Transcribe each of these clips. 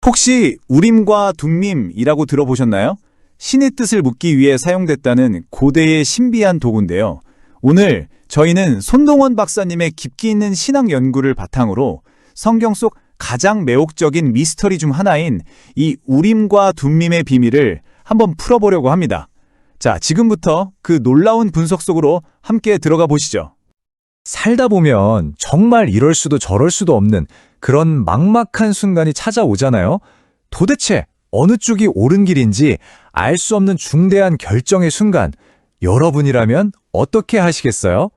혹시 우림과 둠밈이라고 들어보셨나요? 신의 뜻을 묻기 위해 사용됐다는 고대의 신비한 도구인데요. 오늘 저희는 손동원 박사님의 깊이 있는 신학 연구를 바탕으로 성경 속 가장 매혹적인 미스터리 중 하나인 이 우림과 둠밈의 비밀을 한번 풀어보려고 합니다. 자, 지금부터 그 놀라운 분석 속으로 함께 들어가 보시죠. 살다 보면 정말 이럴 수도 저럴 수도 없는 그런 막막한 순간이 찾아오잖아요. 도대체 어느 쪽이 옳은 길인지 알 수 없는 중대한 결정의 순간, 여러분이라면 어떻게 하시겠어요?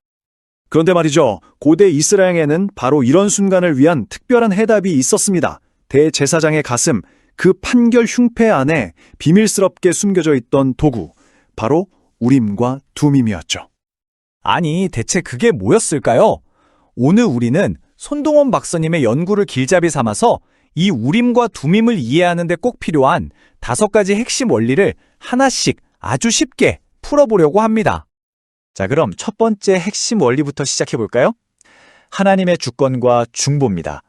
그런데 말이죠. 고대 이스라엘에는 바로 이런 순간을 위한 특별한 해답이 있었습니다. 대제사장의 가슴, 그 판결 흉패 안에 비밀스럽게 숨겨져 있던 도구, 바로 우림과 둠밈이었죠. 아니, 대체 그게 뭐였을까요? 오늘 우리는 손동원 박사님의 연구를 길잡이 삼아서 이 우림과 둠밈을 이해하는 데 꼭 필요한 5가지 핵심 원리를 하나씩 아주 쉽게 풀어보려고 합니다. 자, 그럼 첫 번째 핵심 원리부터 시작해 볼까요? 하나님의 주권과 중보입니다.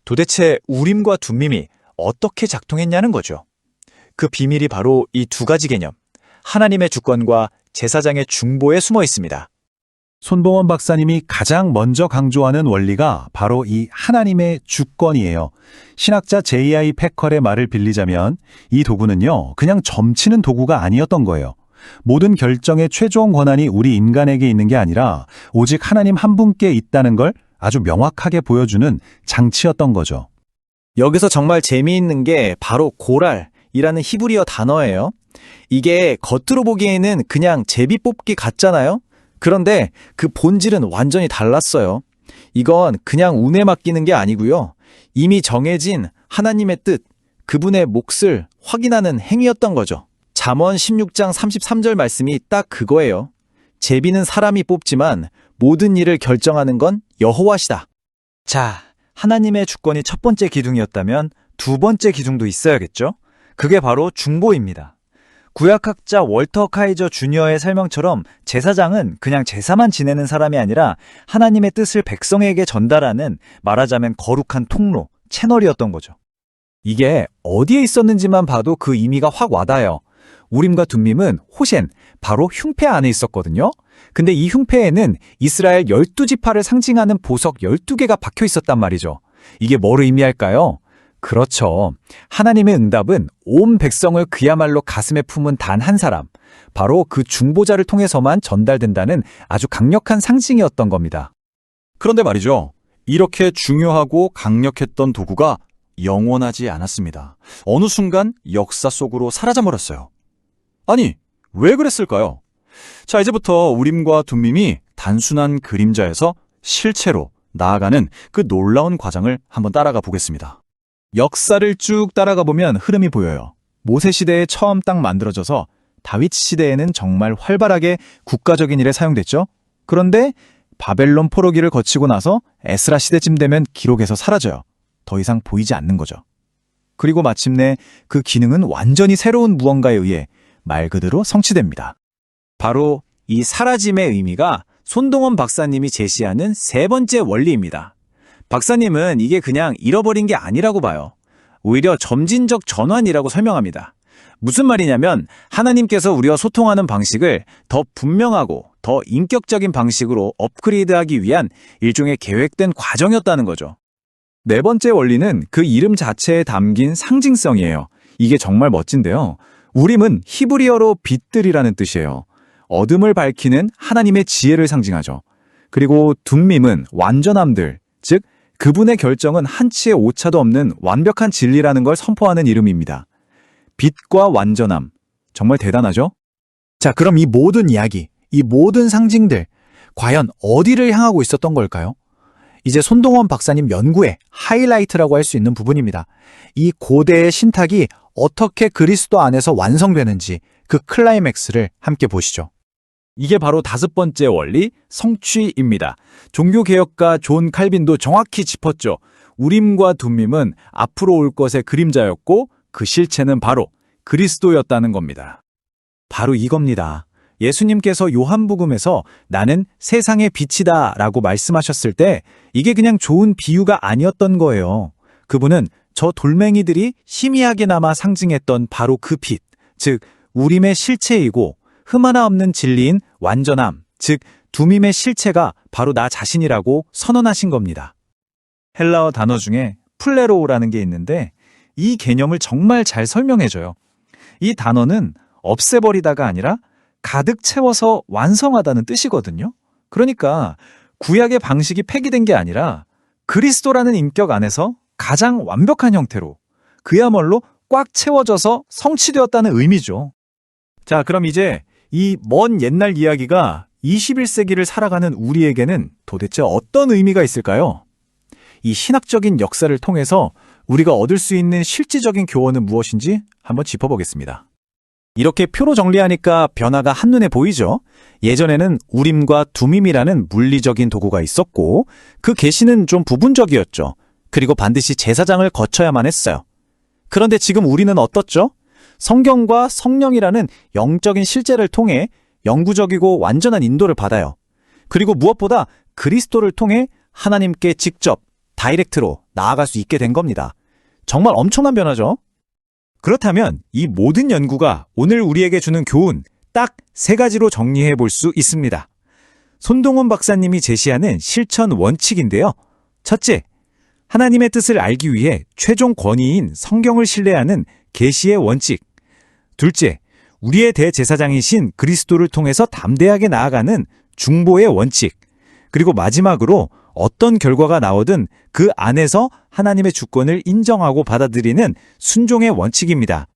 도대체 우림과 둠밈이 어떻게 작동했냐는 거죠. 그 비밀이 바로 이 2가지 개념, 하나님의 주권과 제사장의 중보에 숨어 있습니다. 손동원 박사님이 가장 먼저 강조하는 원리가 바로 이 하나님의 주권이에요. 신학자 J.I. 패컬의 말을 빌리자면 이 도구는요, 그냥 점치는 도구가 아니었던 거예요. 모든 결정의 최종 권한이 우리 인간에게 있는 게 아니라 오직 하나님 한 분께 있다는 걸 아주 명확하게 보여주는 장치였던 거죠. 여기서 정말 재미있는 게 바로 고랄이라는 히브리어 단어예요. 이게 겉으로 보기에는 그냥 제비 뽑기 같잖아요? 그런데 그 본질은 완전히 달랐어요. 이건 그냥 운에 맡기는 게 아니고요. 이미 정해진 하나님의 뜻, 그분의 몫을 확인하는 행위였던 거죠. 잠언 16장 33절 말씀이 딱 그거예요. 제비는 사람이 뽑지만 모든 일을 결정하는 건 여호와시다. 자, 하나님의 주권이 첫 번째 기둥이었다면 2번째 기둥도 있어야겠죠? 그게 바로 중보입니다. 구약학자 월터 카이저 주니어의 설명처럼 제사장은 그냥 제사만 지내는 사람이 아니라 하나님의 뜻을 백성에게 전달하는, 말하자면 거룩한 통로, 채널이었던 거죠. 이게 어디에 있었는지만 봐도 그 의미가 확 와닿아요. 우림과 둠밈은 호셴, 바로 흉패 안에 있었거든요. 근데 이 흉패에는 이스라엘 12지파를 상징하는 보석 12개가 박혀 있었단 말이죠. 이게 뭘 의미할까요? 그렇죠. 하나님의 응답은 온 백성을 그야말로 가슴에 품은 단 한 사람, 바로 그 중보자를 통해서만 전달된다는 아주 강력한 상징이었던 겁니다. 그런데 말이죠. 이렇게 중요하고 강력했던 도구가 영원하지 않았습니다. 어느 순간 역사 속으로 사라져버렸어요. 아니, 왜 그랬을까요? 자, 이제부터 우림과 둠밈이 단순한 그림자에서 실체로 나아가는 그 놀라운 과정을 한번 따라가 보겠습니다. 역사를 쭉 따라가 보면 흐름이 보여요. 모세 시대에 처음 딱 만들어져서 다윗 시대에는 정말 활발하게 국가적인 일에 사용됐죠. 그런데 바벨론 포로기를 거치고 나서 에스라 시대쯤 되면 기록에서 사라져요. 더 이상 보이지 않는 거죠. 그리고 마침내 그 기능은 완전히 새로운 무언가에 의해 말 그대로 성취됩니다. 바로 이 사라짐의 의미가 손동원 박사님이 제시하는 3번째 원리입니다. 박사님은 이게 그냥 잃어버린 게 아니라고 봐요. 오히려 점진적 전환이라고 설명합니다. 무슨 말이냐면 하나님께서 우리와 소통하는 방식을 더 분명하고 더 인격적인 방식으로 업그레이드하기 위한 일종의 계획된 과정이었다는 거죠. 4번째 원리는 그 이름 자체에 담긴 상징성이에요. 이게 정말 멋진데요. 우림은 히브리어로 빛들이라는 뜻이에요. 어둠을 밝히는 하나님의 지혜를 상징하죠. 그리고 둠밈은 완전함들, 즉 그분의 결정은 한치의 오차도 없는 완벽한 진리라는 걸 선포하는 이름입니다. 빛과 완전함, 정말 대단하죠? 자, 그럼 이 모든 이야기, 이 모든 상징들, 과연 어디를 향하고 있었던 걸까요? 이제 손동원 박사님 연구의 하이라이트라고 할 수 있는 부분입니다. 이 고대의 신탁이 어떻게 그리스도 안에서 완성되는지 그 클라이맥스를 함께 보시죠. 이게 바로 5번째 원리, 성취입니다. 종교개혁가 존 칼빈도 정확히 짚었죠. 우림과 둠밈은 앞으로 올 것의 그림자였고 그 실체는 바로 그리스도였다는 겁니다. 바로 이겁니다. 예수님께서 요한복음에서 나는 세상의 빛이다 라고 말씀하셨을 때 이게 그냥 좋은 비유가 아니었던 거예요. 그분은 저 돌멩이들이 희미하게나마 상징했던 바로 그 빛, 즉 우림의 실체이고 흠 하나 없는 진리인 완전함, 즉 두밈의 실체가 바로 나 자신이라고 선언하신 겁니다. 헬라어 단어 중에 플레로우라는 게 있는데 이 개념을 정말 잘 설명해줘요. 이 단어는 없애버리다가 아니라 가득 채워서 완성하다는 뜻이거든요. 그러니까 구약의 방식이 폐기된 게 아니라 그리스도라는 인격 안에서 가장 완벽한 형태로 그야말로 꽉 채워져서 성취되었다는 의미죠. 자, 그럼 이제 이 먼 옛날 이야기가 21세기를 살아가는 우리에게는 도대체 어떤 의미가 있을까요? 이 신학적인 역사를 통해서 우리가 얻을 수 있는 실질적인 교훈은 무엇인지 한번 짚어보겠습니다. 이렇게 표로 정리하니까 변화가 한눈에 보이죠? 예전에는 우림과 두밈이라는 물리적인 도구가 있었고 그 계시는 좀 부분적이었죠. 그리고 반드시 제사장을 거쳐야만 했어요. 그런데 지금 우리는 어떻죠? 성경과 성령이라는 영적인 실제를 통해 영구적이고 완전한 인도를 받아요. 그리고 무엇보다 그리스도를 통해 하나님께 직접 다이렉트로 나아갈 수 있게 된 겁니다. 정말 엄청난 변화죠? 그렇다면 이 모든 연구가 오늘 우리에게 주는 교훈 딱 3가지로 정리해 볼 수 있습니다. 손동원 박사님이 제시하는 실천 원칙인데요. 첫째, 하나님의 뜻을 알기 위해 최종 권위인 성경을 신뢰하는 계시의 원칙. 둘째, 우리의 대제사장이신 그리스도를 통해서 담대하게 나아가는 중보의 원칙. 그리고 마지막으로 어떤 결과가 나오든 그 안에서 하나님의 주권을 인정하고 받아들이는 순종의 원칙입니다.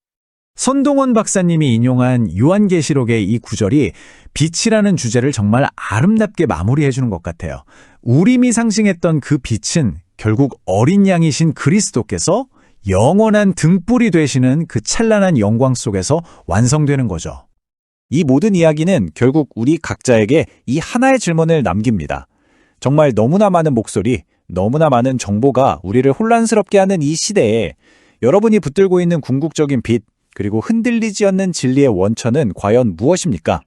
손동원 박사님이 인용한 요한계시록의 이 구절이 빛이라는 주제를 정말 아름답게 마무리해 주는 것 같아요. 우림이 상징했던 그 빛은 결국 어린 양이신 그리스도께서 영원한 등불이 되시는 그 찬란한 영광 속에서 완성되는 거죠. 이 모든 이야기는 결국 우리 각자에게 이 하나의 질문을 남깁니다. 정말 너무나 많은 목소리, 너무나 많은 정보가 우리를 혼란스럽게 하는 이 시대에 여러분이 붙들고 있는 궁극적인 빛, 그리고 흔들리지 않는 진리의 원천은 과연 무엇입니까?